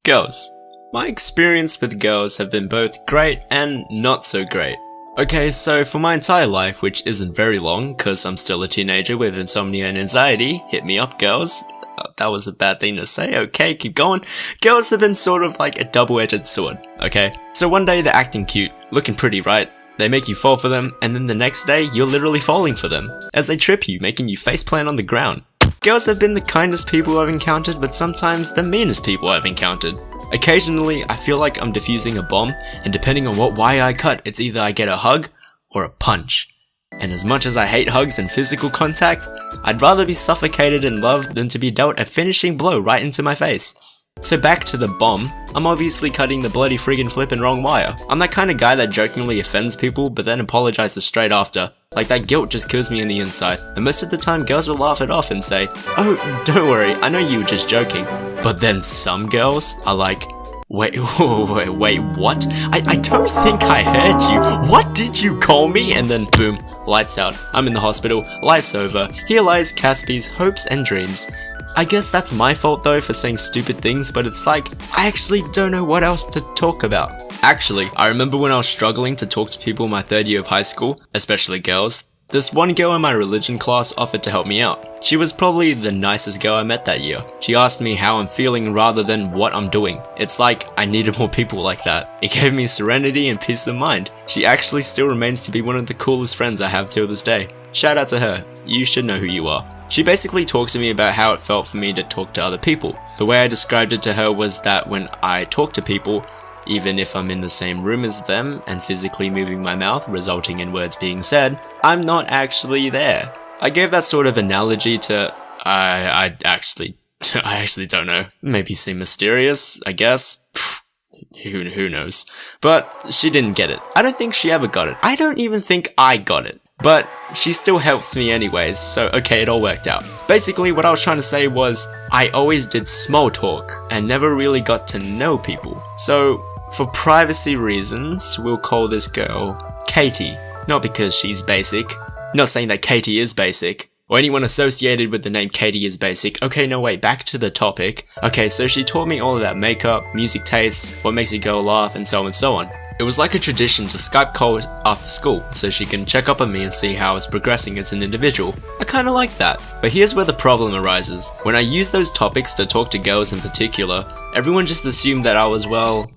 Girls. My experience with girls have been both great and not so great. Okay, so for my entire life, which isn't very long, cause I'm still a teenager with insomnia and anxiety, hit me up girls. That was a bad thing to say, okay, keep going. Girls have been sort of like a double-edged sword, okay? So one day they're acting cute, looking pretty, right? They make you fall for them, and then the next day, you're literally falling for them, as they trip you, making you faceplant on the ground. Girls have been the kindest people I've encountered, but sometimes the meanest people I've encountered. Occasionally, I feel like I'm defusing a bomb, and depending on what wire I cut, it's either I get a hug or a punch. And as much as I hate hugs and physical contact, I'd rather be suffocated in love than to be dealt a finishing blow right into my face. So back to the bomb, I'm obviously cutting the bloody friggin' flippin' wrong wire. I'm that kind of guy that jokingly offends people but then apologizes straight after. Like that guilt just kills me in the inside, and most of the time girls will laugh it off and say, "Oh, don't worry, I know you were just joking." But then some girls are like, wait, what? I don't think I heard you. What did you call me? And then boom, lights out. I'm in the hospital, life's over. Here lies Caspi's hopes and dreams. I guess that's my fault though for saying stupid things, but it's like, I actually don't know what else to talk about. Actually, I remember when I was struggling to talk to people in my third year of high school, especially girls, this one girl in my religion class offered to help me out. She was probably the nicest girl I met that year. She asked me how I'm feeling rather than what I'm doing. It's like I needed more people like that. It gave me serenity and peace of mind. She actually still remains to be one of the coolest friends I have till this day. Shout out to her. You should know who you are. She basically talked to me about how it felt for me to talk to other people. The way I described it to her was that when I talk to people, even if I'm in the same room as them and physically moving my mouth, resulting in words being said, I'm not actually there. I gave that sort of analogy to, I actually don't know. Maybe seem mysterious, I guess. Who knows? But she didn't get it. I don't think she ever got it. I don't even think I got it. But she still helped me anyways, so okay, it all worked out. Basically, what I was trying to say was, I always did small talk and never really got to know people. So, for privacy reasons, we'll call this girl Katie. Not because she's basic. Not saying that Katie is basic, or anyone associated with the name Katie is basic. Okay, no wait, back to the topic. Okay, so she taught me all about makeup, music tastes, what makes a girl laugh, and so on and so on. It was like a tradition to Skype call after school, so she can check up on me and see how I was progressing as an individual. I kinda like that. But here's where the problem arises. When I use those topics to talk to girls in particular, everyone just assumed that I was, well,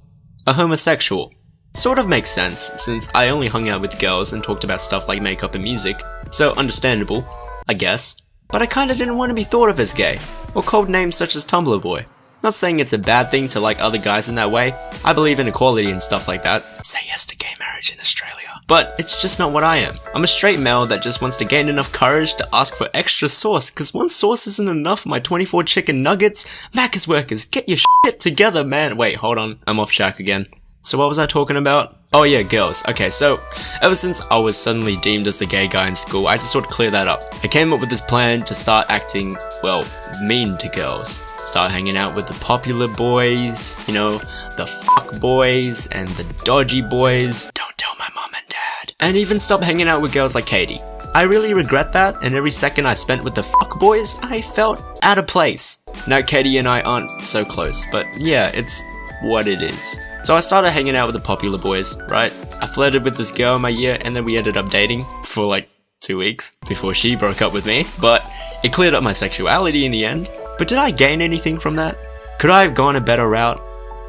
a homosexual. Sort of makes sense, since I only hung out with girls and talked about stuff like makeup and music, so understandable, I guess. But I kinda didn't want to be thought of as gay, or called names such as Tumblr Boy. Not saying it's a bad thing to like other guys in that way. I believe in equality and stuff like that. Say yes to gay marriage in Australia. But it's just not what I am. I'm a straight male that just wants to gain enough courage to ask for extra sauce, cause one sauce isn't enough for my 24 chicken nuggets. Macca's workers, get your shit together, man. Wait, hold on. I'm off track again. So what was I talking about? Oh yeah, girls. Okay, so ever since I was suddenly deemed as the gay guy in school, I just sort of clear that up. I came up with this plan to start acting, well, mean to girls. Start hanging out with the popular boys, you know, the fuck boys and the dodgy boys. Don't tell my mom and dad. And even stop hanging out with girls like Katie. I really regret that, and every second I spent with the fuck boys, I felt out of place. Now Katie and I aren't so close, but yeah, it's what it is. So I started hanging out with the popular boys, right? I flirted with this girl in my year, and then we ended up dating for like 2 weeks before she broke up with me. But it cleared up my sexuality in the end. But did I gain anything from that? Could I have gone a better route?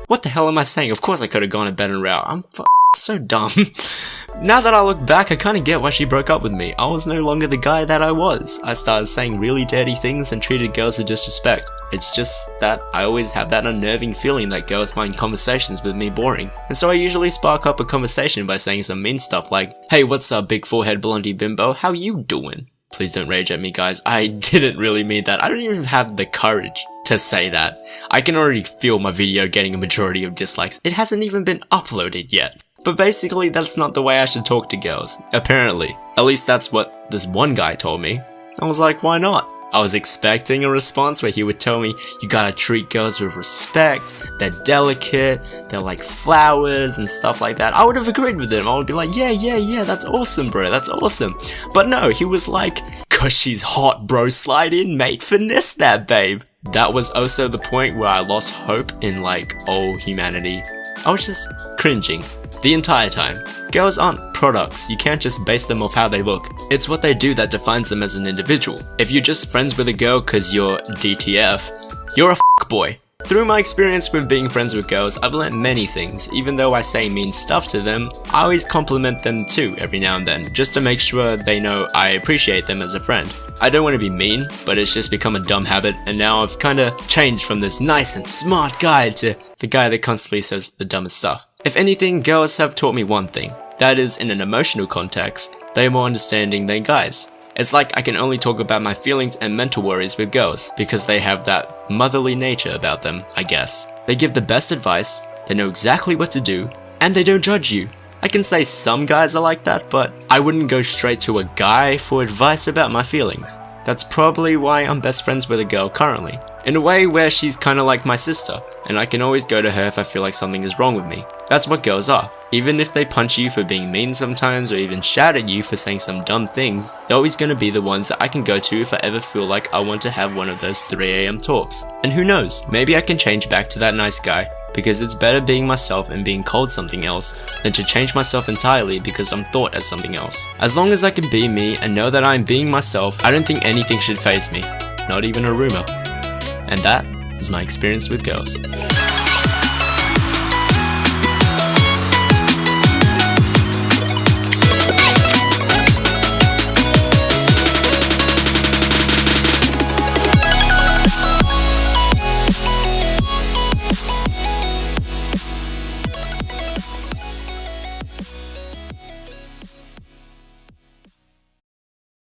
What the hell am I saying? Of course I could have gone a better route. I'm so dumb. Now that I look back, I kinda get why she broke up with me. I was no longer the guy that I was. I started saying really dirty things and treated girls with disrespect. It's just that I always have that unnerving feeling that girls find conversations with me boring. And so I usually spark up a conversation by saying some mean stuff like, "Hey, what's up, big forehead blondie bimbo? How you doing?" Please don't rage at me, guys. I didn't really mean that. I don't even have the courage to say that. I can already feel my video getting a majority of dislikes. It hasn't even been uploaded yet. But basically, that's not the way I should talk to girls, apparently. At least that's what this one guy told me. I was like, why not? I was expecting a response where he would tell me, you gotta treat girls with respect, they're delicate, they're like flowers and stuff like that. I would have agreed with him. I would be like, yeah, that's awesome, bro, that's awesome. But no, he was like, cause she's hot, bro, slide in, mate, finesse that, babe. that was also the point where I lost hope in like all humanity. I was just cringing the entire time. Girls aren't products, you can't just base them off how they look. It's what they do that defines them as an individual. If you're just friends with a girl cause you're DTF, you're a fuckboy. Through my experience with being friends with girls, I've learnt many things. Even though I say mean stuff to them, I always compliment them too every now and then, just to make sure they know I appreciate them as a friend. I don't want to be mean, but it's just become a dumb habit, and now I've kinda changed from this nice and smart guy to the guy that constantly says the dumbest stuff. If anything, girls have taught me one thing. That is, in an emotional context, they are more understanding than guys. It's like I can only talk about my feelings and mental worries with girls, because they have that motherly nature about them, I guess. They give the best advice, they know exactly what to do, and they don't judge you. I can say some guys are like that, but I wouldn't go straight to a guy for advice about my feelings. That's probably why I'm best friends with a girl currently. In a way where she's kinda like my sister, and I can always go to her if I feel like something is wrong with me. That's what girls are. Even if they punch you for being mean sometimes, or even shout at you for saying some dumb things, they're always gonna be the ones that I can go to if I ever feel like I want to have one of those 3 AM talks. And who knows, maybe I can change back to that nice guy, because it's better being myself and being called something else than to change myself entirely because I'm thought as something else. As long as I can be me and know that I'm being myself, I don't think anything should faze me, not even a rumor. And that is my experience with girls.